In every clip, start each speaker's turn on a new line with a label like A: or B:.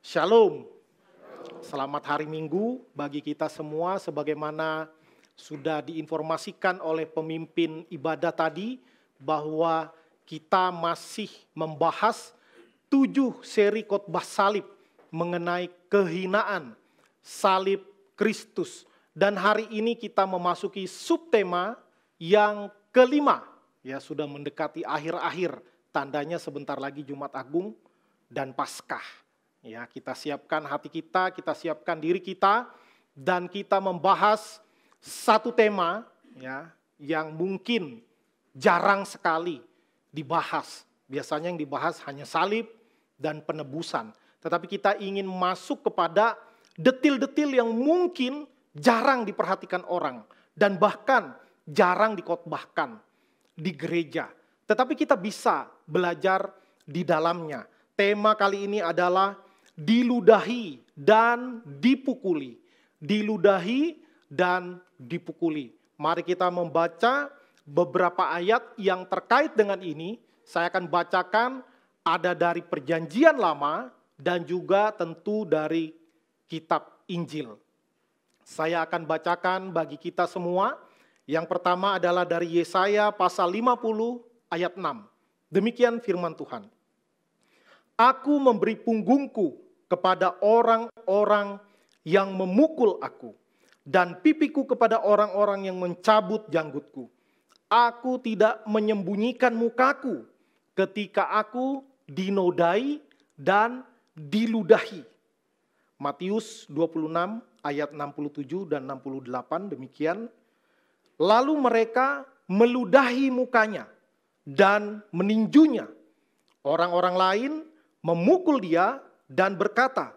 A: Shalom. Selamat hari Minggu bagi kita semua, sebagaimana sudah diinformasikan oleh pemimpin ibadah tadi bahwa kita masih membahas 7 seri khotbah salib mengenai kehinaan salib Kristus. Dan hari ini kita memasuki subtema yang kelima, ya sudah mendekati akhir-akhir, tandanya sebentar lagi Jumat Agung dan Paskah. Ya, kita siapkan hati kita siapkan diri kita, dan kita membahas satu tema ya yang mungkin jarang sekali dibahas. Biasanya yang dibahas hanya salib dan penebusan. Tetapi kita ingin masuk kepada detil-detil yang mungkin jarang diperhatikan orang dan bahkan jarang dikhotbahkan di gereja. Tetapi kita bisa belajar di dalamnya. Tema kali ini adalah diludahi dan dipukuli. Diludahi dan dipukuli. Mari kita membaca beberapa ayat yang terkait dengan ini. Saya akan bacakan, ada dari Perjanjian Lama dan juga tentu dari kitab Injil. Saya akan bacakan bagi kita semua. Yang pertama adalah dari Yesaya pasal 50 ayat 6. Demikian firman Tuhan. Aku memberi punggungku kepada orang-orang yang memukul aku, dan pipiku kepada orang-orang yang mencabut janggutku. Aku tidak menyembunyikan mukaku ketika aku dinodai dan diludahi. Matius 26 ayat 67 dan 68 demikian. Lalu mereka meludahi mukanya dan meninjunya. Orang-orang lain memukul dia dan berkata,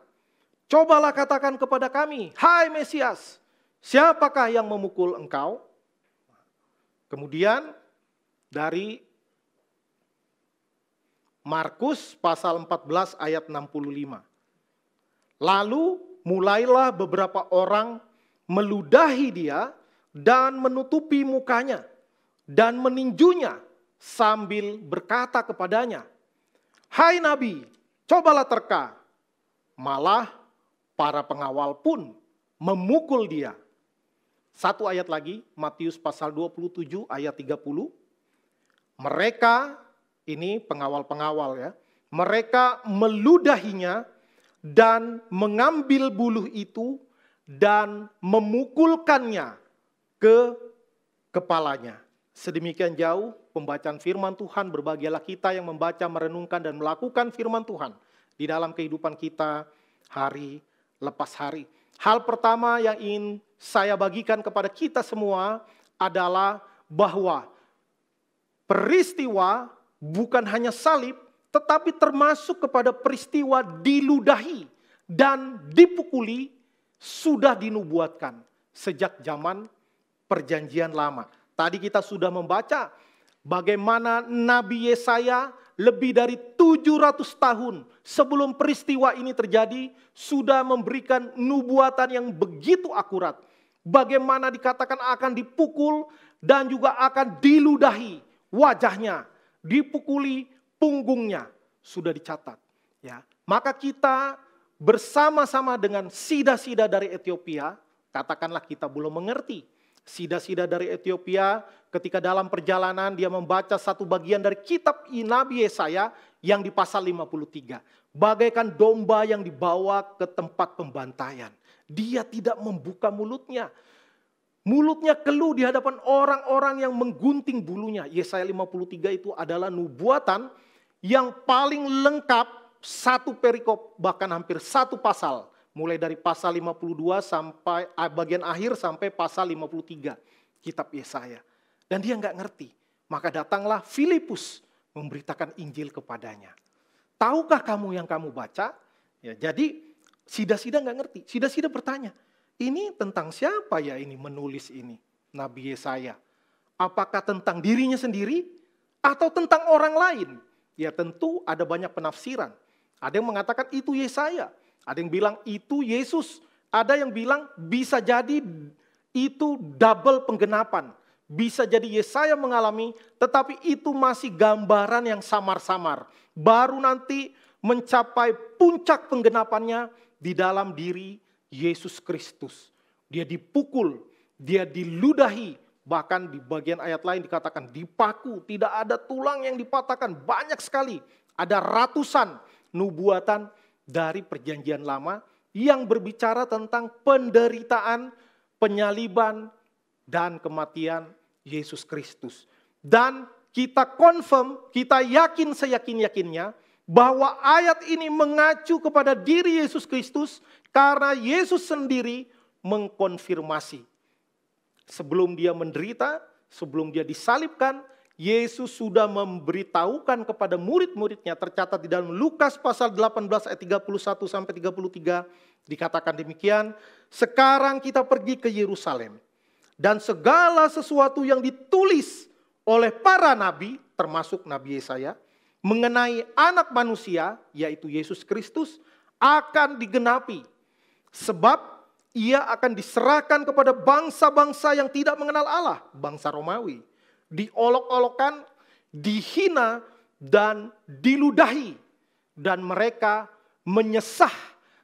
A: "Cobalah katakan kepada kami, hai Mesias, siapakah yang memukul engkau?" Kemudian dari Markus pasal 14 ayat 65. Lalu mulailah beberapa orang meludahi dia dan menutupi mukanya dan meninjunya sambil berkata kepadanya, "Hai Nabi, cobalah terka." Malah para pengawal pun memukul dia. Satu ayat lagi, Matius pasal 27 ayat 30. Mereka, ini pengawal-pengawal ya, mereka meludahinya dan mengambil buluh itu dan memukulkannya ke kepalanya. Sedemikian jauh pembacaan firman Tuhan. Berbahagialah kita yang membaca, merenungkan, dan melakukan firman Tuhan di dalam kehidupan kita hari lepas hari. Hal pertama yang ingin saya bagikan kepada kita semua adalah bahwa peristiwa bukan hanya salib, tetapi termasuk kepada peristiwa diludahi dan dipukuli sudah dinubuatkan sejak zaman Perjanjian Lama. Tadi kita sudah membaca bagaimana Nabi Yesaya lebih dari 700 tahun sebelum peristiwa ini terjadi sudah memberikan nubuatan yang begitu akurat. Bagaimana dikatakan akan dipukul dan juga akan diludahi wajahnya, dipukuli punggungnya, sudah dicatat. Ya, maka kita bersama-sama dengan sida-sida dari Ethiopia, katakanlah kita belum mengerti. Sida-sida dari Ethiopia ketika dalam perjalanan dia membaca satu bagian dari kitab Nabi Yesaya yang di pasal 53. Bagaikan domba yang dibawa ke tempat pembantaian. Dia tidak membuka mulutnya. Mulutnya keluh di hadapan orang-orang yang menggunting bulunya. Yesaya 53 itu adalah nubuatan yang paling lengkap, satu perikop bahkan hampir satu pasal. Mulai dari pasal 52 sampai bagian akhir sampai pasal 53 kitab Yesaya. Dan dia nggak ngerti. Maka datanglah Filipus memberitakan Injil kepadanya. Tahukah kamu yang kamu baca? Ya, jadi sida-sida nggak ngerti. Sida-sida bertanya, ini tentang siapa ya ini menulis ini? Nabi Yesaya. Apakah tentang dirinya sendiri atau tentang orang lain? Ya tentu ada banyak penafsiran. Ada yang mengatakan itu Yesaya. Ada yang bilang itu Yesus. Ada yang bilang bisa jadi itu double penggenapan. Bisa jadi Yesaya mengalami, tetapi itu masih gambaran yang samar-samar. Baru nanti mencapai puncak penggenapannya di dalam diri Yesus Kristus. Dia dipukul, dia diludahi, bahkan di bagian ayat lain dikatakan dipaku, tidak ada tulang yang dipatahkan, banyak sekali. Ada ratusan nubuatan dari perjanjian lama yang berbicara tentang penderitaan, penyaliban, dan kematian Yesus Kristus. Dan kita confirm, kita yakin seyakin-yakinnya bahwa ayat ini mengacu kepada diri Yesus Kristus karena Yesus sendiri mengkonfirmasi. Sebelum dia menderita, sebelum dia disalibkan, Yesus sudah memberitahukan kepada murid-muridnya, tercatat di dalam Lukas pasal 18 ayat 31 sampai 33, dikatakan demikian, sekarang kita pergi ke Yerusalem, dan segala sesuatu yang ditulis oleh para nabi, termasuk Nabi Yesaya, mengenai anak manusia, yaitu Yesus Kristus, akan digenapi. Sebab ia akan diserahkan kepada bangsa-bangsa yang tidak mengenal Allah, bangsa Romawi. Diolok-olokkan, dihina, dan diludahi. Dan mereka menyesah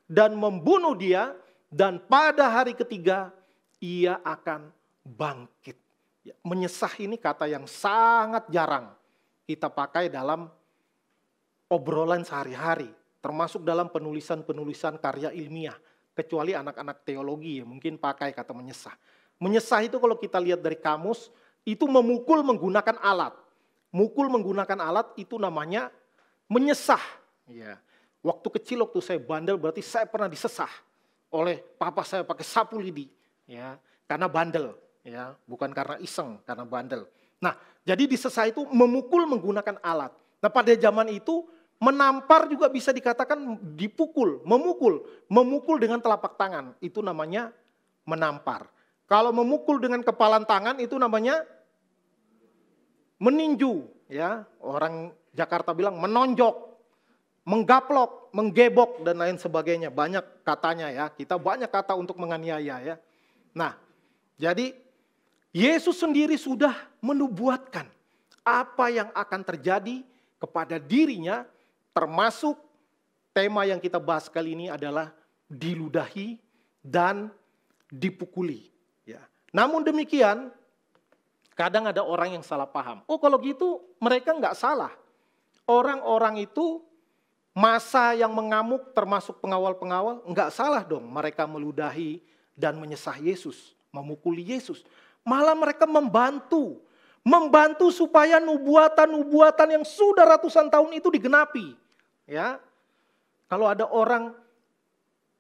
A: dan membunuh dia, dan pada hari ketiga ia akan bangkit. Menyesah ini kata yang sangat jarang kita pakai dalam obrolan sehari-hari, termasuk dalam penulisan-penulisan karya ilmiah, kecuali anak-anak teologi yang mungkin pakai kata menyesah. Menyesah itu kalau kita lihat dari kamus, itu memukul menggunakan alat. Mukul menggunakan alat itu namanya menyesah. Ya. Waktu kecil, waktu saya bandel, berarti saya pernah disesah oleh papa saya pakai sapu lidi, ya, karena bandel, ya, bukan karena iseng, karena bandel. Nah, jadi disesah itu memukul menggunakan alat. Nah, pada zaman itu menampar juga bisa dikatakan dipukul, memukul dengan telapak tangan, itu namanya menampar. Kalau memukul dengan kepalan tangan itu namanya meninju, ya, orang Jakarta bilang menonjok. Menggaplok, menggebok, dan lain sebagainya. Banyak katanya ya, kita banyak kata untuk menganiaya ya. Nah, jadi Yesus sendiri sudah menubuatkan apa yang akan terjadi kepada dirinya, termasuk tema yang kita bahas kali ini adalah diludahi dan dipukuli. Ya. Namun demikian, kadang ada orang yang salah paham. Oh, kalau gitu mereka nggak salah. Orang-orang itu masa yang mengamuk termasuk pengawal-pengawal, enggak salah dong mereka meludahi dan menyesah Yesus, memukuli Yesus. Malah mereka membantu supaya nubuatan-nubuatan yang sudah ratusan tahun itu digenapi. Ya, kalau ada orang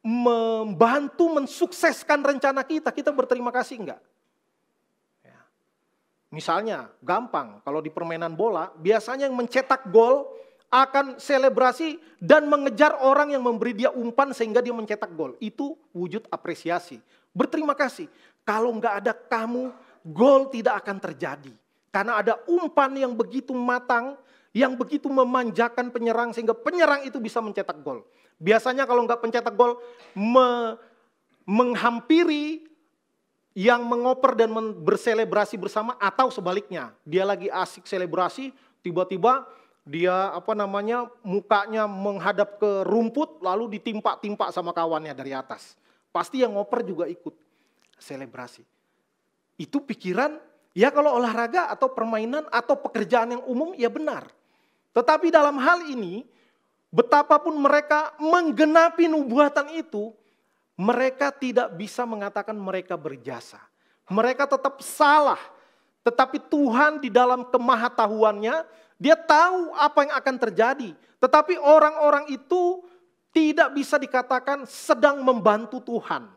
A: membantu mensukseskan rencana kita, kita berterima kasih enggak? Ya. Misalnya, gampang, kalau di permainan bola, biasanya yang mencetak gol akan selebrasi dan mengejar orang yang memberi dia umpan sehingga dia mencetak gol. Itu wujud apresiasi. Berterima kasih. Kalau nggak ada kamu, gol tidak akan terjadi. Karena ada umpan yang begitu matang, yang begitu memanjakan penyerang sehingga penyerang itu bisa mencetak gol. Biasanya kalau nggak pencetak gol, menghampiri yang mengoper dan berselebrasi bersama, atau sebaliknya. Dia lagi asik selebrasi, tiba-tiba dia mukanya menghadap ke rumput lalu ditimpa-timpa sama kawannya dari atas. Pasti yang ngoper juga ikut selebrasi. Itu pikiran ya kalau olahraga atau permainan atau pekerjaan yang umum ya benar. Tetapi dalam hal ini betapapun mereka menggenapi nubuatan itu, mereka tidak bisa mengatakan mereka berjasa. Mereka tetap salah. Tetapi Tuhan di dalam kemahatauannya, dia tahu apa yang akan terjadi. Tetapi orang-orang itu tidak bisa dikatakan sedang membantu Tuhan.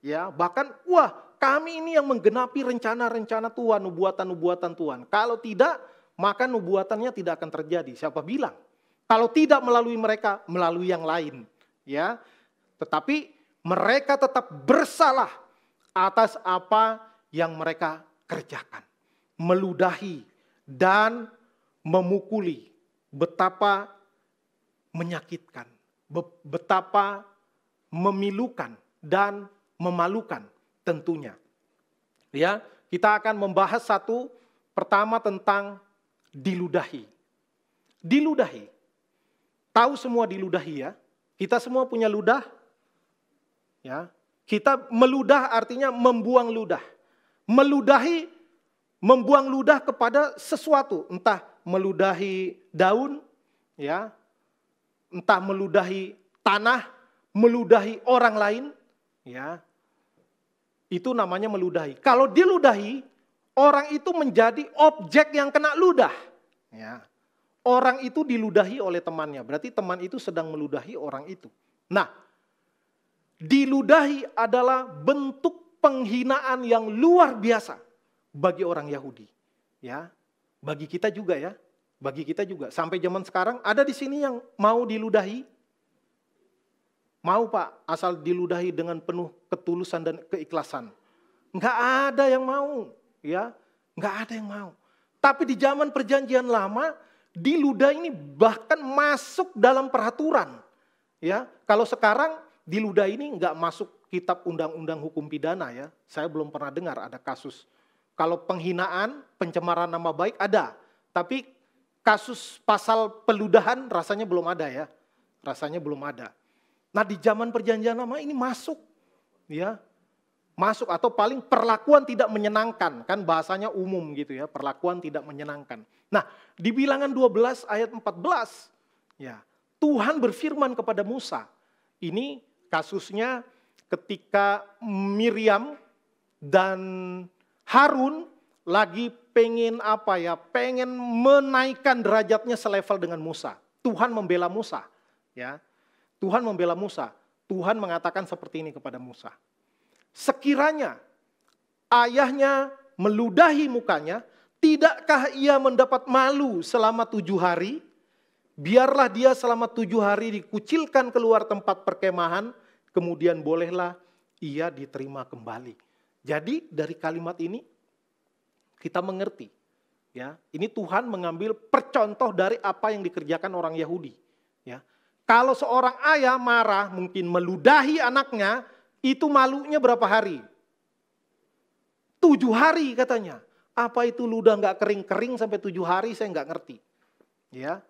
A: Ya, bahkan wah, kami ini yang menggenapi rencana-rencana Tuhan, nubuatan-nubuatan Tuhan. Kalau tidak, maka nubuatannya tidak akan terjadi. Siapa bilang? Kalau tidak melalui mereka, melalui yang lain. Ya, tetapi mereka tetap bersalah atas apa yang mereka kerjakan. Meludahi dan memukuli, betapa menyakitkan, betapa memilukan dan memalukan tentunya. Ya, kita akan membahas satu pertama tentang diludahi. Diludahi. tahu semua diludahi ya. Kita semua punya ludah. Ya. Kita meludah artinya membuang ludah. Meludahi, membuang ludah kepada sesuatu. Entah meludahi daun, ya, entah meludahi tanah, meludahi orang lain. Ya. Itu namanya meludahi. Kalau diludahi, orang itu menjadi objek yang kena ludah. Ya. Orang itu diludahi oleh temannya. Berarti teman itu sedang meludahi orang itu. Nah, diludahi adalah bentuk penghinaan yang luar biasa bagi orang Yahudi. Ya, bagi kita juga ya. Bagi kita juga. Sampai zaman sekarang ada di sini yang mau diludahi. Mau Pak, asal diludahi dengan penuh ketulusan dan keikhlasan. Enggak ada yang mau, ya. Enggak ada yang mau. Tapi di zaman perjanjian lama, diludah ini bahkan masuk dalam peraturan. Ya, kalau sekarang diludah ini enggak masuk kitab undang-undang hukum pidana ya. Saya belum pernah dengar ada kasus. Kalau penghinaan, pencemaran nama baik ada. Tapi kasus pasal peludahan rasanya belum ada ya. Rasanya belum ada. Nah di zaman perjanjian lama ini masuk, ya, masuk atau paling perlakuan tidak menyenangkan, kan bahasanya umum gitu ya, perlakuan tidak menyenangkan. Nah di Bilangan 12 ayat 14, ya, Tuhan berfirman kepada Musa, ini kasusnya ketika Miriam dan Harun lagi pengen apa ya, pengen menaikkan derajatnya selevel dengan Musa. Tuhan membela Musa, ya. Tuhan membela Musa. Tuhan mengatakan seperti ini kepada Musa. Sekiranya ayahnya meludahi mukanya, tidakkah ia mendapat malu selama 7 hari? Biarlah dia selama 7 hari dikucilkan keluar tempat perkemahan, kemudian bolehlah ia diterima kembali. Jadi dari kalimat ini kita mengerti. Ya, ini Tuhan mengambil percontoh dari apa yang dikerjakan orang Yahudi. Ya. Kalau seorang ayah marah mungkin meludahi anaknya, itu malunya berapa hari? 7 hari katanya. Apa itu ludah nggak kering-kering sampai 7 hari saya nggak ngerti. Ya,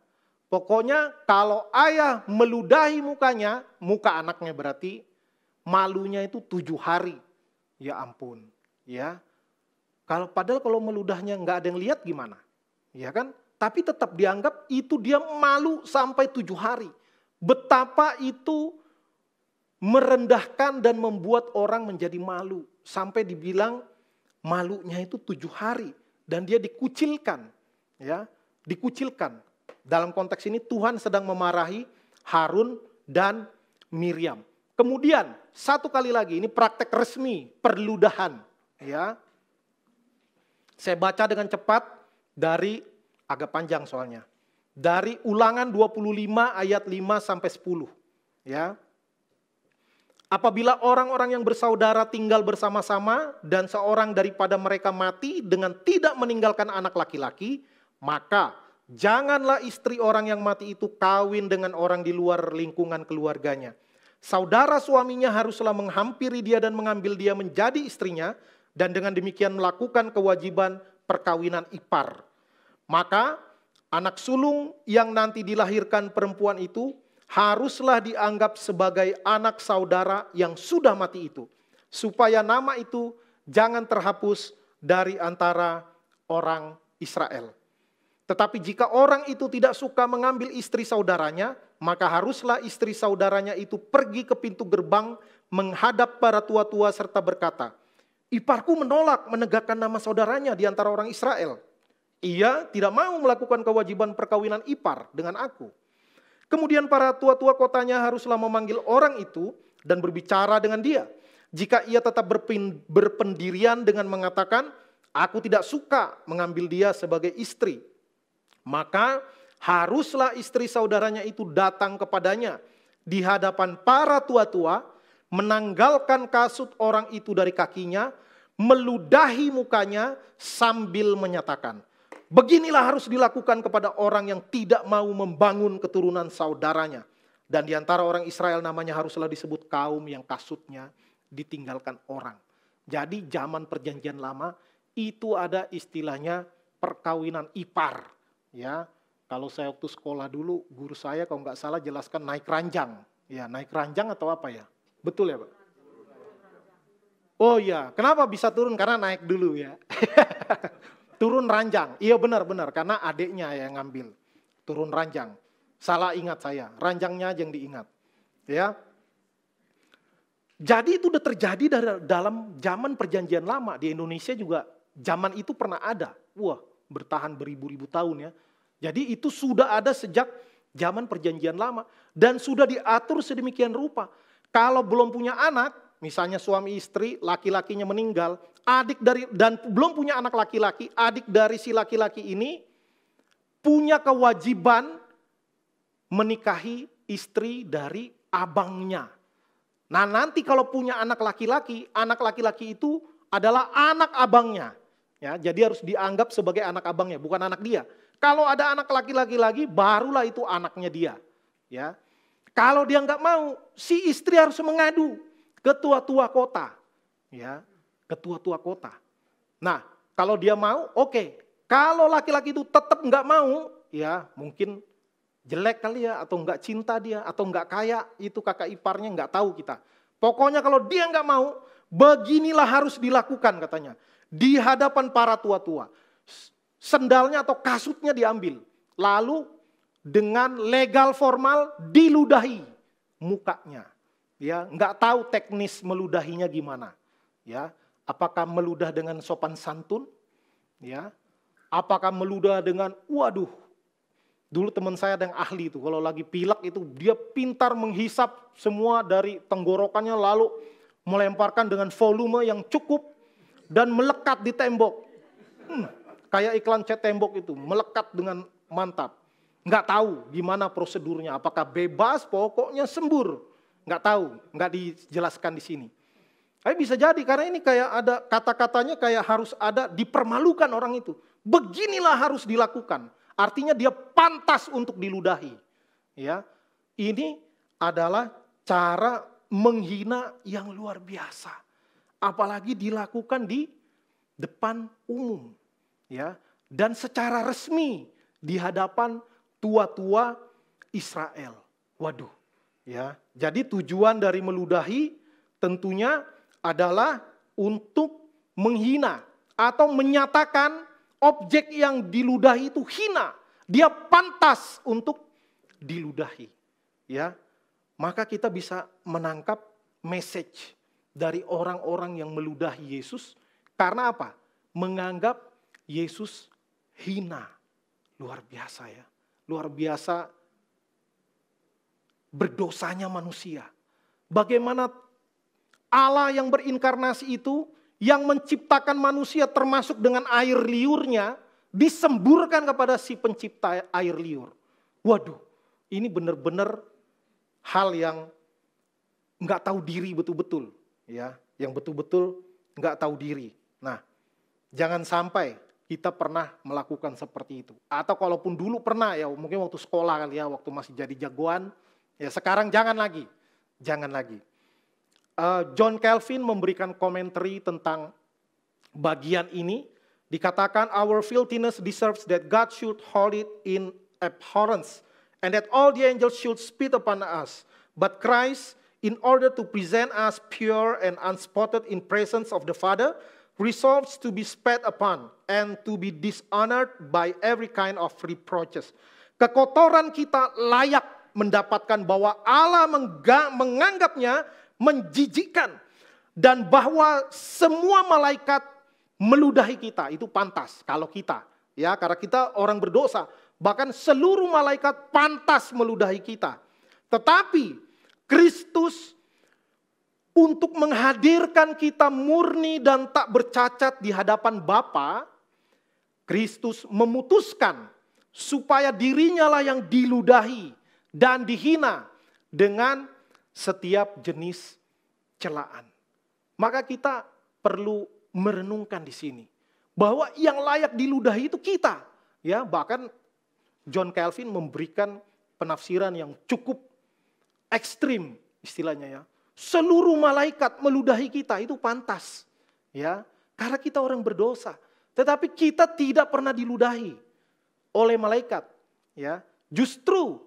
A: pokoknya kalau ayah meludahi mukanya, muka anaknya berarti malunya itu 7 hari. Ya ampun, ya. Padahal kalau meludahnya nggak ada yang lihat gimana? Ya kan? Tapi tetap dianggap itu dia malu sampai 7 hari. Betapa itu merendahkan dan membuat orang menjadi malu. Sampai dibilang malunya itu 7 hari. Dan dia dikucilkan. Ya, dikucilkan. Dalam konteks ini Tuhan sedang memarahi Harun dan Miriam. Kemudian satu kali lagi ini praktek resmi perludahan. Ya, saya baca dengan cepat dari agak panjang soalnya. Dari Ulangan 25 ayat 5 sampai 10. Ya. Apabila orang-orang yang bersaudara tinggal bersama-sama dan seorang daripada mereka mati dengan tidak meninggalkan anak laki-laki, maka janganlah istri orang yang mati itu kawin dengan orang di luar lingkungan keluarganya. Saudara suaminya haruslah menghampiri dia dan mengambil dia menjadi istrinya, dan dengan demikian melakukan kewajiban perkawinan ipar. Maka anak sulung yang nanti dilahirkan perempuan itu haruslah dianggap sebagai anak saudara yang sudah mati itu. Supaya nama itu jangan terhapus dari antara orang Israel. Tetapi jika orang itu tidak suka mengambil istri saudaranya, maka haruslah istri saudaranya itu pergi ke pintu gerbang menghadap para tua-tua serta berkata, "Iparku menolak menegakkan nama saudaranya di antara orang Israel. Ia tidak mau melakukan kewajiban perkawinan ipar dengan aku." Kemudian para tua-tua kotanya haruslah memanggil orang itu dan berbicara dengan dia. Jika ia tetap berpendirian dengan mengatakan, "Aku tidak suka mengambil dia sebagai istri," maka haruslah istri saudaranya itu datang kepadanya di hadapan para tua-tua, menanggalkan kasut orang itu dari kakinya, meludahi mukanya sambil menyatakan, "Beginilah harus dilakukan kepada orang yang tidak mau membangun keturunan saudaranya." Dan di antara orang Israel namanya haruslah disebut kaum yang kasutnya ditinggalkan orang. Jadi zaman perjanjian lama itu ada istilahnya perkawinan ipar. Ya, Kalau saya waktu sekolah dulu, guru saya kalau nggak salah jelaskan naik ranjang. Ya, naik ranjang atau apa ya? Betul ya, Pak? Oh iya, kenapa bisa turun? Karena naik dulu ya. Turun ranjang. Iya benar-benar, karena adiknya yang ngambil. Turun ranjang. Salah ingat saya, ranjangnya aja yang diingat. Ya. Jadi itu udah terjadi dalam zaman perjanjian lama. Di Indonesia juga zaman itu pernah ada. Wah, bertahan beribu-ribu tahun ya. Jadi itu sudah ada sejak zaman perjanjian lama. Dan sudah diatur sedemikian rupa. Kalau belum punya anak, misalnya suami istri, laki-lakinya meninggal, dan belum punya anak laki-laki, adik dari si laki-laki ini punya kewajiban menikahi istri dari abangnya. Nah nanti kalau punya anak laki-laki itu adalah anak abangnya. Ya, jadi harus dianggap sebagai anak abangnya, bukan anak dia. Kalau ada anak laki-laki lagi, barulah itu anaknya dia. Ya, kalau dia nggak mau, si istri harus mengadu ke tua-tua kota. Ya, ke tua-tua kota. Nah, kalau dia mau, oke. Kalau laki-laki itu tetap nggak mau, ya mungkin jelek kali ya, atau nggak cinta dia, atau nggak kaya, itu kakak iparnya nggak tahu kita. Pokoknya kalau dia nggak mau, beginilah harus dilakukan katanya. Di hadapan para tua-tua. Sendalnya atau kasutnya diambil. Lalu dengan legal formal diludahi mukanya. Ya, nggak tahu teknis meludahinya gimana. Ya, apakah meludah dengan sopan santun? Ya, apakah meludah dengan waduh. Dulu teman saya ada yang ahli itu, kalau lagi pilek itu dia pintar menghisap semua dari tenggorokannya lalu melemparkan dengan volume yang cukup dan melekat di tembok. Kayak iklan cat tembok itu, melekat dengan mantap. Nggak tahu gimana prosedurnya, apakah bebas, pokoknya sembur. Nggak tahu, nggak dijelaskan di sini. Tapi bisa jadi karena ini kayak ada kata-katanya kayak harus ada dipermalukan orang itu. Beginilah harus dilakukan. Artinya dia pantas untuk diludahi. Ya, ini adalah cara menghina yang luar biasa. Apalagi dilakukan di depan umum. Ya, dan secara resmi di hadapan tua-tua Israel. Waduh. Ya, jadi tujuan dari meludahi tentunya adalah untuk menghina atau menyatakan objek yang diludahi itu hina. Dia pantas untuk diludahi. Ya, maka kita bisa menangkap message dari orang-orang yang meludahi Yesus. Karena apa? Menganggap Yesus hina. Luar biasa ya. Luar biasa berdosanya manusia. Bagaimana Allah yang berinkarnasi itu yang menciptakan manusia termasuk dengan air liurnya, disemburkan kepada si pencipta air liur. Waduh, ini benar-benar hal yang nggak tahu diri betul-betul. Ya, yang betul-betul nggak tahu diri. Nah, jangan sampai kita pernah melakukan seperti itu. Atau kalaupun dulu pernah ya, mungkin waktu sekolah kali ya, waktu masih jadi jagoan, ya sekarang jangan lagi. Jangan lagi. John Calvin memberikan komentari tentang bagian ini. Dikatakan, our filthiness deserves that God should hold it in abhorrence and that all the angels should spit upon us. But Christ, in order to present us pure and unspotted in presence of the Father, resolves to be spat upon and to be dishonored by every kind of reproaches. Kekotoran kita layak mendapatkan bahwa Allah menganggapnya menjijikkan dan bahwa semua malaikat meludahi kita itu pantas kalau kita ya karena kita orang berdosa, bahkan seluruh malaikat pantas meludahi kita. Tetapi Kristus untuk menghadirkan kita murni dan tak bercacat di hadapan Bapa, Kristus memutuskan supaya dirinya lah yang diludahi dan dihina dengan setiap jenis celaan. Maka kita perlu merenungkan di sini bahwa yang layak diludahi itu kita. Ya, bahkan John Calvin memberikan penafsiran yang cukup ekstrim istilahnya ya. Seluruh malaikat meludahi kita itu pantas. Ya, karena kita orang berdosa. Tetapi kita tidak pernah diludahi oleh malaikat. ya, justru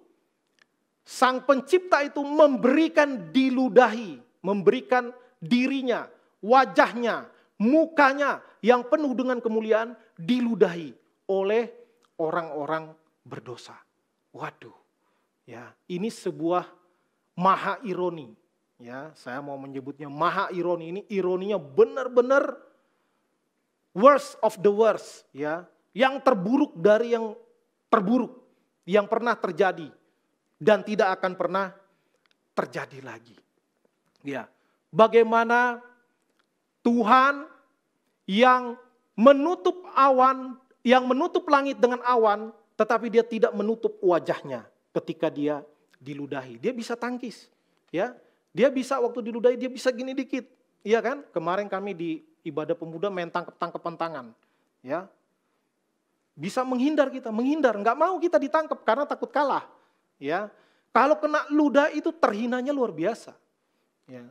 A: Sang Pencipta itu memberikan diludahi, memberikan dirinya, wajahnya, mukanya yang penuh dengan kemuliaan diludahi oleh orang-orang berdosa. Waduh, ya, ini sebuah maha ironi. Ya, saya mau menyebutnya maha ironi. Ini ironinya benar-benar worst of the worst, ya, yang terburuk dari yang terburuk yang pernah terjadi dan tidak akan pernah terjadi lagi. Ya, bagaimana Tuhan yang menutup awan, yang menutup langit dengan awan, tetapi dia tidak menutup wajahnya ketika dia diludahi. Dia bisa tangkis, ya. Dia bisa waktu diludahi dia bisa gini dikit, iya kan? Kemarin kami di ibadah pemuda main tangkep-tangkepan tangan, ya. Bisa menghindar kita, menghindar, nggak mau kita ditangkap karena takut kalah, ya. Kalau kena ludah itu terhinanya luar biasa, ya.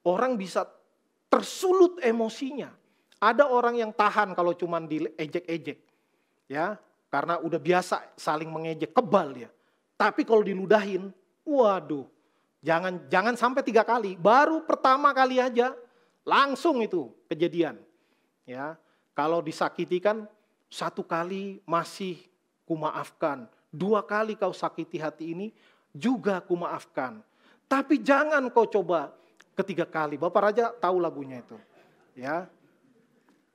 A: Orang bisa tersulut emosinya. Ada orang yang tahan kalau cuma diejek-ejek, ya, karena udah biasa saling mengejek, kebal dia. Tapi kalau diludahin, waduh, jangan sampai 3 kali, baru pertama kali aja langsung itu kejadian. Ya, kalau disakiti kan 1 kali masih kumaafkan, 2 kali kau sakiti hati ini juga kumaafkan. Tapi jangan kau coba ketiga kali. Bapak Raja tahu lagunya itu, ya.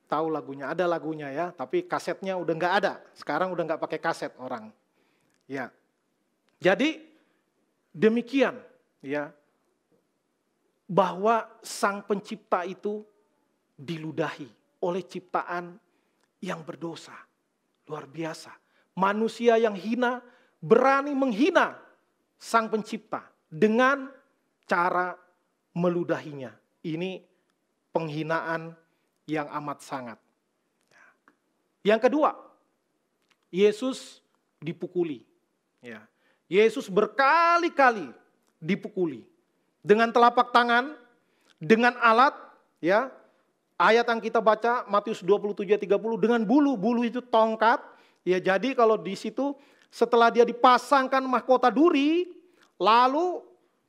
A: Tahu lagunya, ada lagunya ya, tapi kasetnya udah nggak ada. Sekarang udah nggak pakai kaset orang. Ya, jadi demikian ya, bahwa Sang Pencipta itu diludahi oleh ciptaan yang berdosa. Luar biasa. Manusia yang hina berani menghina Sang Pencipta dengan cara meludahinya. Ini penghinaan yang amat sangat. Yang kedua, Yesus dipukuli. Ya. Yesus berkali-kali dipukuli. Dengan telapak tangan, dengan alat, ya. Ayat yang kita baca Matius 27:30 dengan bulu itu tongkat. Ya, jadi kalau di situ setelah dia dipasangkan mahkota duri, lalu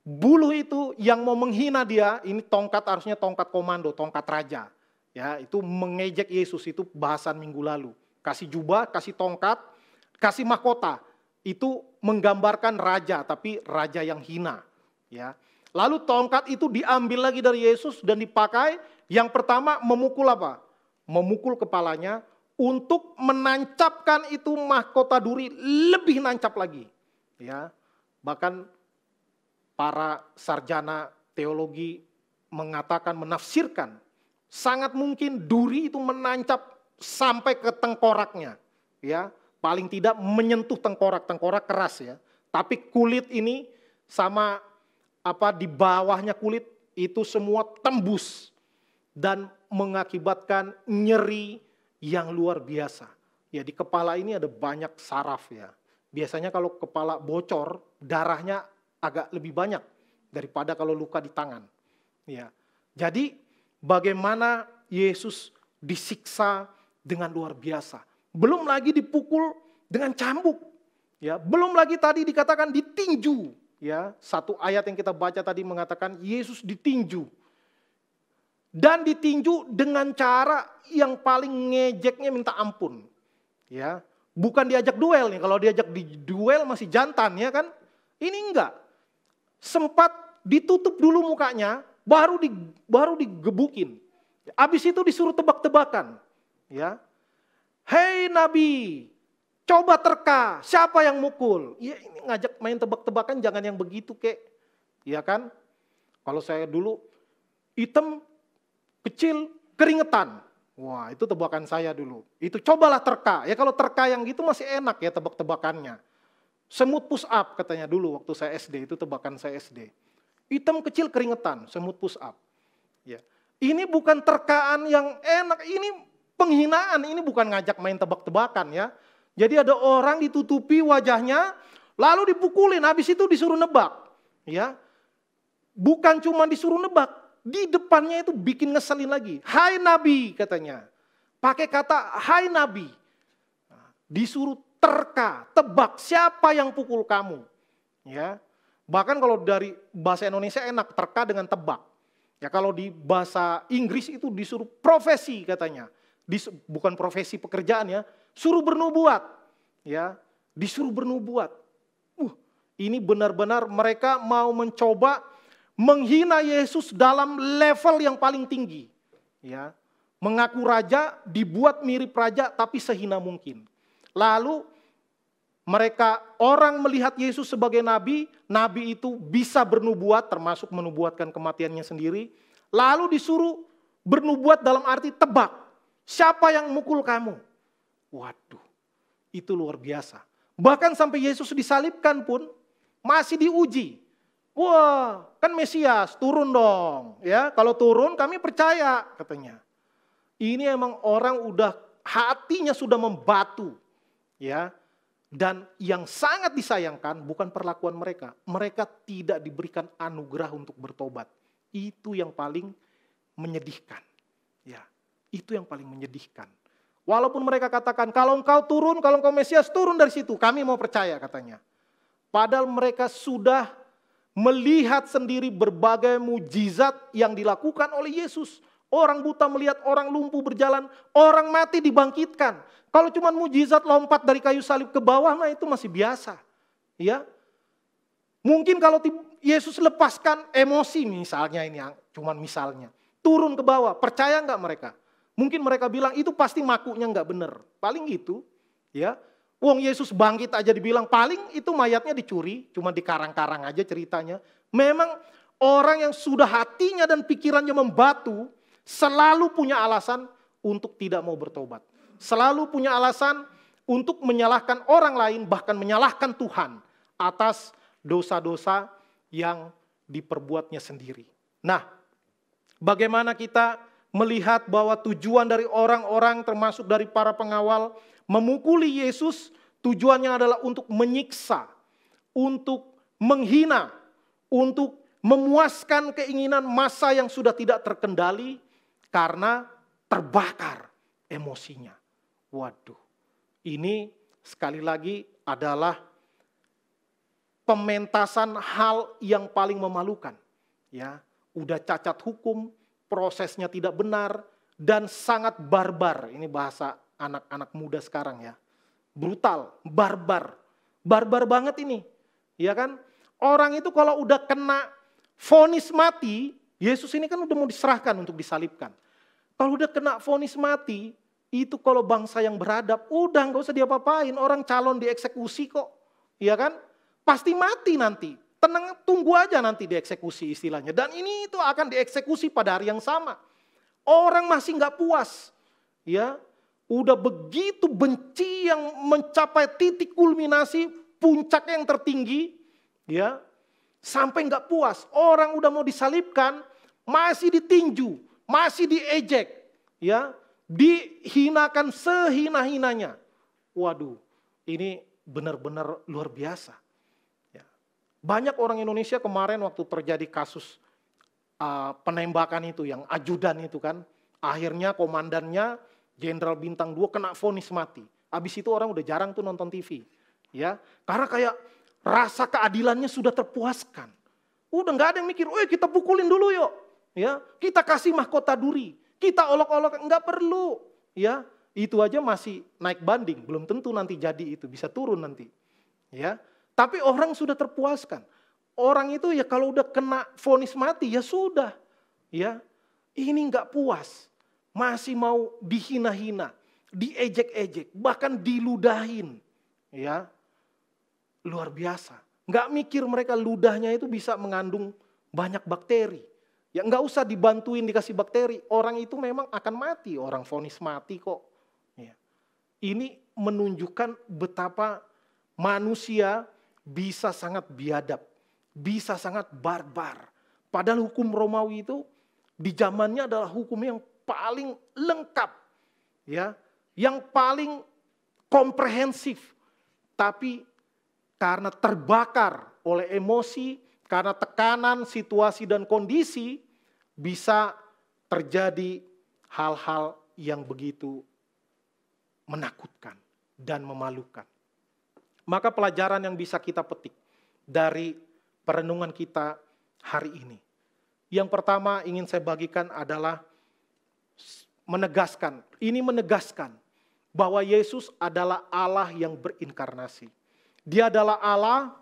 A: bulu itu yang mau menghina dia, ini tongkat harusnya tongkat komando, tongkat raja. Ya, itu mengejek Yesus, itu bahasan minggu lalu. Kasih jubah, kasih tongkat, kasih mahkota. Itu menggambarkan raja, tapi raja yang hina. Ya. Lalu tongkat itu diambil lagi dari Yesus dan dipakai. Yang pertama memukul apa? Memukul kepalanya untuk menancapkan itu mahkota duri lebih nancap lagi. Ya. Bahkan para sarjana teologi mengatakan, menafsirkan, sangat mungkin duri itu menancap sampai ke tengkoraknya, ya, paling tidak menyentuh tengkorak keras ya. Tapi kulit ini sama di bawahnya kulit itu semua tembus dan mengakibatkan nyeri yang luar biasa. Ya, di kepala ini ada banyak saraf ya. Biasanya kalau kepala bocor, darahnya agak lebih banyak daripada kalau luka di tangan. Ya, jadi bagaimana Yesus disiksa dengan luar biasa. Belum lagi dipukul dengan cambuk. Ya, belum lagi tadi dikatakan ditinju. Ya, satu ayat yang kita baca tadi mengatakan Yesus ditinju. Dan ditinju dengan cara yang paling ngejeknya minta ampun. Ya, bukan diajak duel nih. Kalau diajak di duel masih jantan ya kan. Ini enggak. Sempat ditutup dulu mukanya, baru digebukin. Habis itu disuruh tebak-tebakan. Ya. Hei Nabi, coba terka, siapa yang mukul? Ya, ini ngajak main tebak-tebakan, jangan yang begitu kek. Ya kan? Kalau saya dulu hitam, kecil, keringetan. Wah, itu tebakan saya dulu. Itu cobalah terka. Ya kalau terka yang gitu masih enak ya tebak-tebakannya. Semut push up katanya dulu waktu saya SD, itu tebakan saya SD. Hitam kecil keringetan, semut push up. Ya. Ini bukan terkaan yang enak, ini penghinaan, ini bukan ngajak main tebak-tebakan ya. Jadi ada orang ditutupi wajahnya, lalu dipukulin, habis itu disuruh nebak. Ya. Bukan cuma disuruh nebak, di depannya itu bikin ngeselin lagi. Hai Nabi katanya, pakai kata hai Nabi. Disuruh terka, tebak siapa yang pukul kamu. Ya, bahkan kalau dari bahasa Indonesia enak, terka dengan tebak. Ya, kalau di bahasa Inggris itu disuruh profesi katanya. Bukan profesi pekerjaan ya, suruh bernubuat. Ya, disuruh bernubuat. Ini benar-benar mereka mau mencoba menghina Yesus dalam level yang paling tinggi. Ya, mengaku raja, dibuat mirip raja tapi sehina mungkin. Lalu mereka, orang melihat Yesus sebagai nabi, nabi itu bisa bernubuat, termasuk menubuatkan kematiannya sendiri. Lalu disuruh bernubuat dalam arti tebak, siapa yang mukul kamu? Waduh, itu luar biasa. Bahkan sampai Yesus disalibkan pun masih diuji. Wah, kan Mesias, turun dong. Ya, kalau turun kami percaya katanya. Ini emang orang udah hatinya sudah membatu. Ya. Dan yang sangat disayangkan bukan perlakuan mereka. Mereka tidak diberikan anugerah untuk bertobat. Itu yang paling menyedihkan. Ya, itu yang paling menyedihkan. Walaupun mereka katakan, kalau engkau turun, kalau engkau Mesias turun dari situ, kami mau percaya katanya. Padahal mereka sudah melihat sendiri berbagai mujizat yang dilakukan oleh Yesus. Orang buta melihat, orang lumpuh berjalan, orang mati dibangkitkan. Kalau cuma mujizat lompat dari kayu salib ke bawah, nah itu masih biasa. Ya, mungkin kalau Yesus lepaskan emosi misalnya ini, cuman misalnya, turun ke bawah, percaya nggak mereka? Mungkin mereka bilang itu pasti makunya nggak benar, paling gitu. Ya, wong Yesus bangkit aja dibilang paling itu mayatnya dicuri, cuma dikarang-karang aja ceritanya. Memang orang yang sudah hatinya dan pikirannya membatu, selalu punya alasan untuk tidak mau bertobat. Selalu punya alasan untuk menyalahkan orang lain, bahkan menyalahkan Tuhan atas dosa-dosa yang diperbuatnya sendiri. Nah, bagaimana kita melihat bahwa tujuan dari orang-orang termasuk dari para pengawal memukuli Yesus, tujuannya adalah untuk menyiksa, untuk menghina, untuk memuaskan keinginan massa yang sudah tidak terkendali karena terbakar emosinya. Waduh, ini sekali lagi adalah pementasan hal yang paling memalukan. Ya, udah cacat hukum, prosesnya tidak benar, dan sangat barbar. Ini bahasa anak-anak muda sekarang ya. Brutal, barbar. Barbar banget ini. Ya kan? Orang itu kalau udah kena vonis mati, Yesus ini kan udah mau diserahkan untuk disalibkan. Kalau udah kena vonis mati, itu kalau bangsa yang beradab, udah gak usah diapa-apain, orang calon dieksekusi kok. Iya kan? Pasti mati nanti. Tenang, tunggu aja nanti dieksekusi istilahnya. Dan ini itu akan dieksekusi pada hari yang sama. Orang masih gak puas. Ya, udah begitu benci yang mencapai titik kulminasi, puncak yang tertinggi. Ya, sampai gak puas. Orang udah mau disalibkan, masih ditinju, masih diejek. Ya, dihinakan sehina-hinanya. Waduh, ini benar-benar luar biasa. Ya. Banyak orang Indonesia kemarin waktu terjadi kasus penembakan itu, yang ajudan itu kan, akhirnya komandannya Jenderal Bintang 2 kena vonis mati. Habis itu orang udah jarang tuh nonton TV. Ya, karena kayak rasa keadilannya sudah terpuaskan. Udah nggak ada yang mikir, kita pukulin dulu yuk. Ya, kita kasih mahkota duri. Kita olok-olok, enggak perlu. Ya, itu aja masih naik banding, belum tentu nanti jadi itu, bisa turun nanti. Ya, tapi orang sudah terpuaskan. Orang itu ya kalau udah kena vonis mati ya sudah. Ya, ini enggak puas. Masih mau dihina-hina, diejek-ejek, bahkan diludahin. Ya, luar biasa. Enggak mikir mereka ludahnya itu bisa mengandung banyak bakteri. Ya nggak usah dibantuin dikasih bakteri, orang itu memang akan mati, orang vonis mati kok. Ya. Ini menunjukkan betapa manusia bisa sangat biadab, bisa sangat barbar. Padahal hukum Romawi itu di zamannya adalah hukum yang paling lengkap, ya, yang paling komprehensif. Tapi karena terbakar oleh emosi, karena tekanan situasi dan kondisi, bisa terjadi hal-hal yang begitu menakutkan dan memalukan. Maka pelajaran yang bisa kita petik dari perenungan kita hari ini. Yang pertama ingin saya bagikan adalah menegaskan bahwa Yesus adalah Allah yang berinkarnasi. Dia adalah Allah,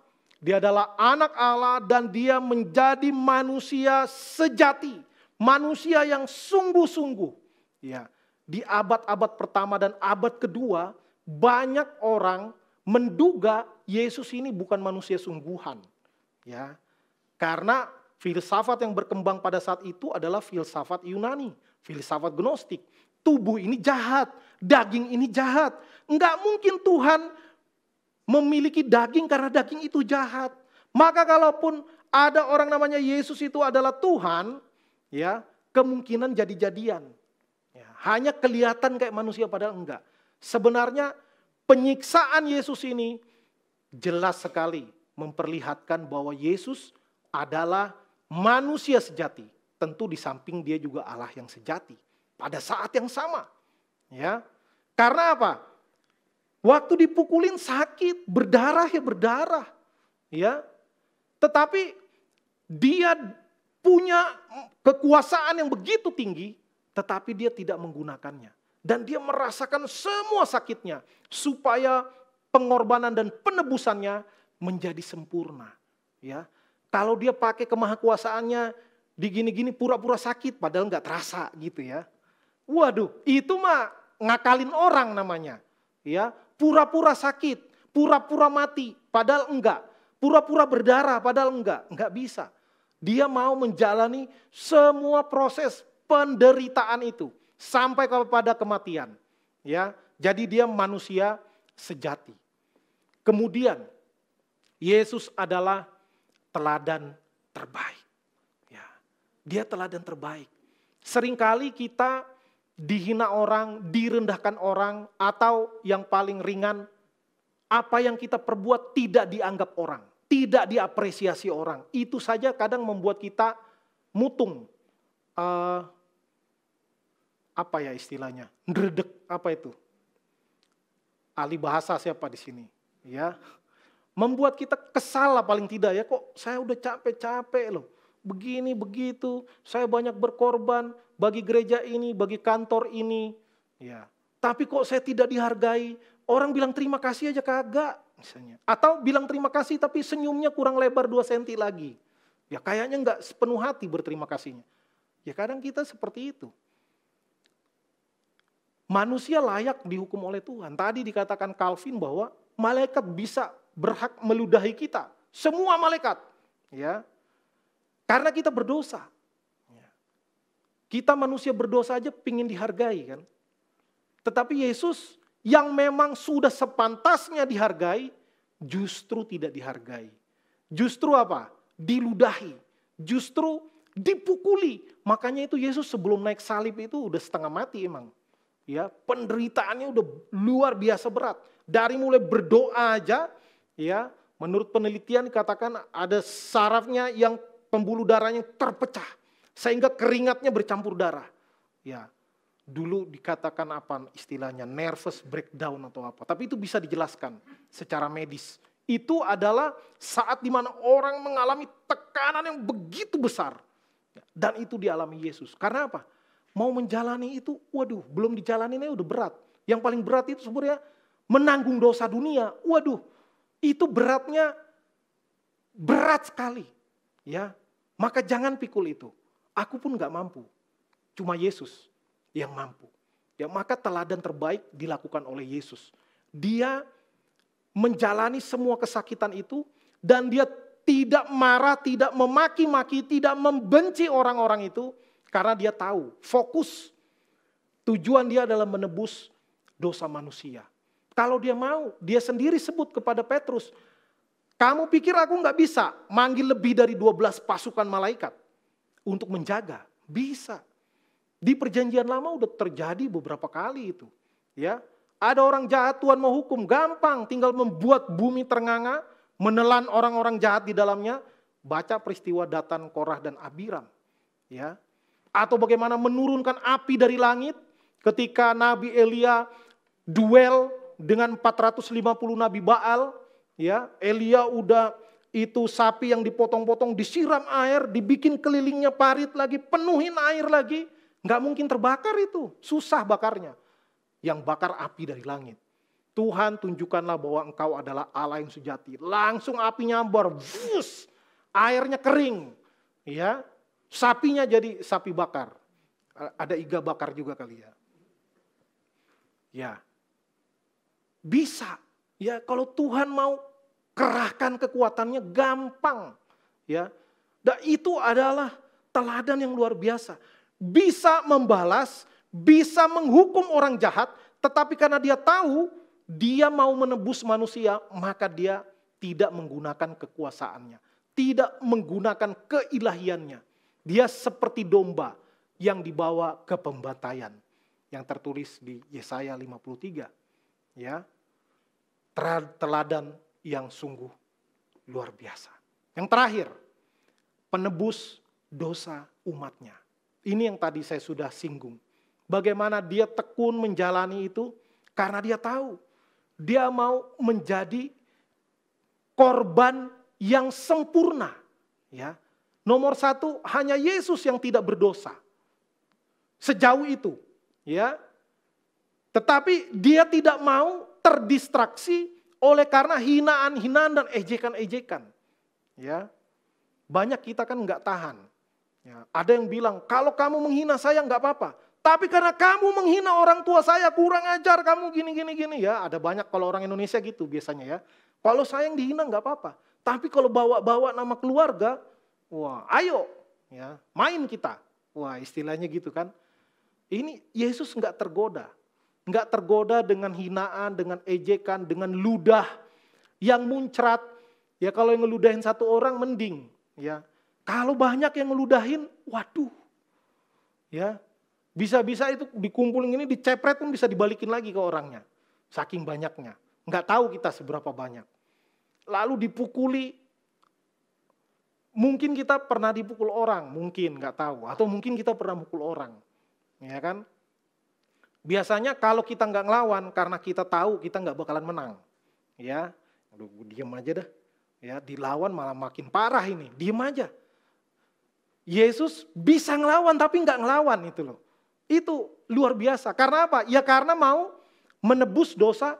A: dia adalah anak Allah, dan dia menjadi manusia sejati, manusia yang sungguh-sungguh. Ya, di abad-abad pertama dan abad kedua, banyak orang menduga Yesus ini bukan manusia sungguhan. Ya, karena filsafat yang berkembang pada saat itu adalah filsafat Yunani, filsafat Gnostik. Tubuh ini jahat, daging ini jahat. Enggak mungkin Tuhan memiliki daging karena daging itu jahat. Maka kalaupun ada orang namanya Yesus itu adalah Tuhan, ya, kemungkinan jadi-jadian. Ya, hanya kelihatan kayak manusia padahal enggak. Sebenarnya penyiksaan Yesus ini jelas sekali memperlihatkan bahwa Yesus adalah manusia sejati. Tentu di samping dia juga Allah yang sejati. Pada saat yang sama. Ya. Karena apa? Waktu dipukulin sakit, berdarah ya berdarah. Ya. Tetapi dia punya kekuasaan yang begitu tinggi, tetapi dia tidak menggunakannya. Dan dia merasakan semua sakitnya supaya pengorbanan dan penebusannya menjadi sempurna. Ya. Kalau dia pakai kemahakuasaannya di gini-gini pura-pura sakit padahal nggak terasa gitu ya. Waduh, itu mah ngakalin orang namanya. Ya, pura-pura sakit, pura-pura mati padahal enggak. Pura-pura berdarah padahal enggak bisa. Dia mau menjalani semua proses penderitaan itu sampai kepada kematian. Ya, jadi dia manusia sejati. Kemudian Yesus adalah teladan terbaik. Ya, dia teladan terbaik. Seringkali kita dihina orang, direndahkan orang, atau yang paling ringan, apa yang kita perbuat tidak dianggap orang, tidak diapresiasi orang. Itu saja kadang membuat kita mutung. Apa ya istilahnya? Ndredeg, apa itu? Ahli bahasa siapa di sini? Ya, membuat kita kesal lah paling tidak ya, kok saya udah capek-capek loh. Begini, begitu, saya banyak berkorban bagi gereja ini, bagi kantor ini. Ya, tapi kok saya tidak dihargai, orang bilang terima kasih aja kagak. Misalnya. Atau bilang terima kasih tapi senyumnya kurang lebar 2 cm lagi. Ya kayaknya enggak sepenuh hati berterima kasihnya. Ya kadang kita seperti itu. Manusia layak dihukum oleh Tuhan. Tadi dikatakan Calvin bahwa malaikat bisa berhak meludahi kita. Semua malaikat. Ya. Karena kita berdosa. Kita manusia berdosa aja pingin dihargai kan. Tetapi Yesus yang memang sudah sepantasnya dihargai, justru tidak dihargai. Justru apa? Diludahi. Justru dipukuli. Makanya itu Yesus sebelum naik salib itu udah setengah mati emang. Ya, penderitaannya udah luar biasa berat. Dari mulai berdoa aja, ya, menurut penelitian dikatakan ada sarafnya yang pembuluh darahnya terpecah sehingga keringatnya bercampur darah. Ya, dulu dikatakan apa istilahnya nervous breakdown atau apa. Tapi itu bisa dijelaskan secara medis. Itu adalah saat dimana orang mengalami tekanan yang begitu besar. Dan itu dialami Yesus. Karena apa? Mau menjalani itu, waduh, belum dijalaninnya udah berat. Yang paling berat itu sebenarnya menanggung dosa dunia. Waduh, itu beratnya berat sekali. Ya, maka jangan pikul itu. Aku pun gak mampu. Cuma Yesus yang mampu. Ya, maka teladan terbaik dilakukan oleh Yesus. Dia menjalani semua kesakitan itu dan dia tidak marah, tidak memaki-maki, tidak membenci orang-orang itu karena dia tahu fokus tujuan dia adalah menebus dosa manusia. Kalau dia mau, dia sendiri sebut kepada Petrus, kamu pikir aku gak bisa manggil lebih dari 12 pasukan malaikat untuk menjaga? Bisa. Di perjanjian lama udah terjadi beberapa kali itu. Ya, ada orang jahat Tuhan mau hukum, gampang, tinggal membuat bumi ternganga, menelan orang-orang jahat di dalamnya. Baca peristiwa Datan, Korah dan Abiram. Ya, atau bagaimana menurunkan api dari langit ketika Nabi Elia duel dengan 450 Nabi Baal. Ya, Elia udah itu sapi yang dipotong-potong disiram air, dibikin kelilingnya parit lagi, penuhin air lagi. Nggak mungkin terbakar itu, susah bakarnya. Yang bakar api dari langit. Tuhan tunjukkanlah bahwa engkau adalah Allah yang sejati. Langsung api nyambar, vus, airnya kering. Ya, sapinya jadi sapi bakar. Ada iga bakar juga kali ya. Ya, bisa. Ya, kalau Tuhan mau kerahkan kekuatannya gampang. Ya, dan itu adalah teladan yang luar biasa. Bisa membalas, bisa menghukum orang jahat, tetapi karena dia tahu dia mau menebus manusia, maka dia tidak menggunakan kekuasaannya, tidak menggunakan keilahiannya. Dia seperti domba yang dibawa ke pembantaian, yang tertulis di Yesaya 53. Ya, teladan yang sungguh luar biasa. Yang terakhir, penebus dosa umatnya. Ini yang tadi saya sudah singgung. Bagaimana dia tekun menjalani itu karena dia tahu dia mau menjadi korban yang sempurna. Ya, nomor satu, hanya Yesus yang tidak berdosa. Sejauh itu, ya. Tetapi dia tidak mau terdistraksi oleh karena hinaan-hinaan dan ejekan-ejekan. Ya, banyak kita kan nggak tahan. Ya, ada yang bilang, kalau kamu menghina saya nggak apa-apa. Tapi karena kamu menghina orang tua saya, kurang ajar kamu gini. Ya, ada banyak kalau orang Indonesia gitu biasanya ya. Kalau saya yang dihina nggak apa-apa. Tapi kalau bawa-bawa nama keluarga, wah ayo ya main kita. Wah istilahnya gitu kan. Ini Yesus nggak tergoda. Nggak tergoda dengan hinaan, dengan ejekan, dengan ludah yang muncrat. Ya kalau yang ngeludahin satu orang mending. Ya, kalau banyak yang ngeludahin, waduh. Ya, bisa-bisa itu dikumpulin ini, dicepret pun bisa dibalikin lagi ke orangnya. Saking banyaknya. Nggak tahu kita seberapa banyak. Lalu dipukuli. Mungkin kita pernah dipukul orang, mungkin nggak tahu. Atau mungkin kita pernah mukul orang. Ya kan? Biasanya kalau kita nggak ngelawan karena kita tahu kita nggak bakalan menang. Ya, aduh diem aja dah. Ya, dilawan malah makin parah ini, diem aja. Yesus bisa ngelawan tapi nggak ngelawan itu loh. Itu luar biasa. Karena apa? Ya karena mau menebus dosa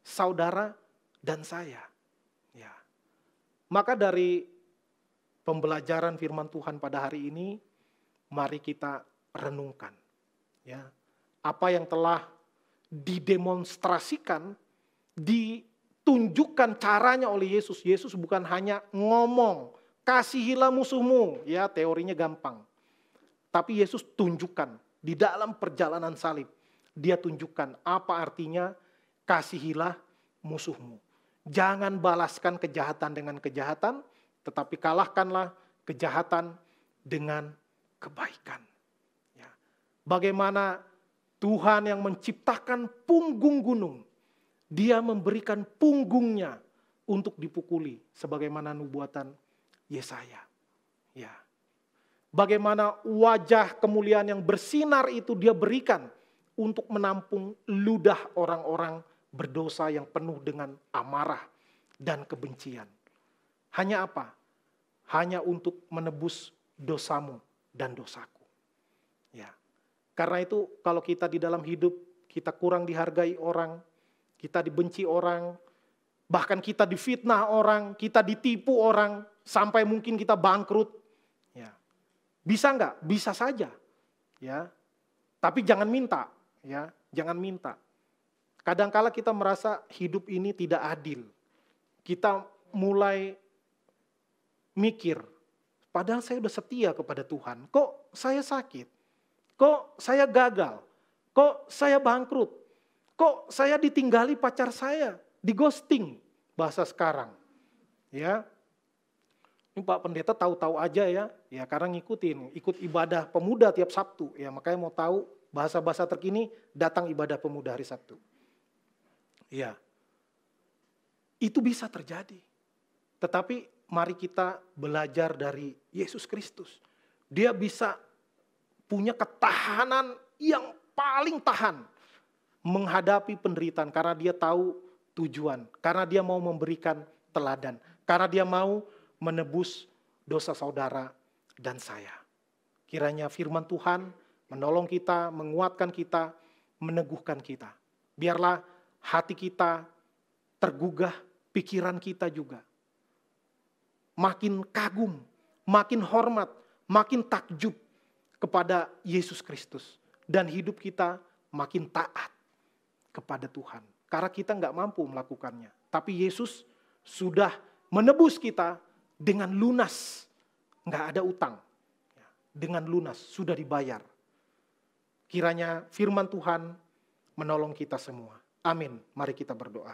A: saudara dan saya. Ya. Maka dari pembelajaran firman Tuhan pada hari ini, mari kita renungkan. Ya, apa yang telah didemonstrasikan, ditunjukkan caranya oleh Yesus. Yesus bukan hanya ngomong, kasihilah musuhmu, ya teorinya gampang. Tapi Yesus tunjukkan di dalam perjalanan salib, dia tunjukkan apa artinya kasihilah musuhmu. Jangan balaskan kejahatan dengan kejahatan, tetapi kalahkanlah kejahatan dengan kebaikan. Ya. Bagaimana Tuhan yang menciptakan punggung gunung, dia memberikan punggungnya untuk dipukuli sebagaimana nubuatan Yesaya. Ya. Bagaimana wajah kemuliaan yang bersinar itu dia berikan untuk menampung ludah orang-orang berdosa yang penuh dengan amarah dan kebencian. Hanya apa? Hanya untuk menebus dosamu dan dosaku. Ya. Karena itu kalau kita di dalam hidup, kita kurang dihargai orang, kita dibenci orang, bahkan kita difitnah orang, kita ditipu orang, sampai mungkin kita bangkrut. Ya. Bisa enggak? Bisa saja. Ya. Tapi jangan minta. Ya. Jangan minta. Kadangkala kita merasa hidup ini tidak adil. Kita mulai mikir, padahal saya udah setia kepada Tuhan, kok saya sakit? Kok saya gagal? Kok saya bangkrut? Kok saya ditinggali pacar saya? Di ghosting bahasa sekarang. Ya. Ini Pak Pendeta tahu-tahu aja ya. Ya karena ikut ibadah pemuda tiap Sabtu. Ya makanya mau tahu bahasa-bahasa terkini, datang ibadah pemuda hari Sabtu. Ya. Itu bisa terjadi. Tetapi mari kita belajar dari Yesus Kristus. Dia bisa punya ketahanan yang paling tahan menghadapi penderitaan karena dia tahu tujuan. Karena dia mau memberikan teladan. Karena dia mau menebus dosa saudara dan saya. Kiranya firman Tuhan menolong kita, menguatkan kita, meneguhkan kita. Biarlah hati kita tergugah, pikiran kita juga makin kagum, makin hormat, makin takjub kepada Yesus Kristus. Dan hidup kita makin taat kepada Tuhan. Karena kita nggak mampu melakukannya. Tapi Yesus sudah menebus kita dengan lunas. Nggak ada utang. Dengan lunas, sudah dibayar. Kiranya firman Tuhan menolong kita semua. Amin. Mari kita berdoa.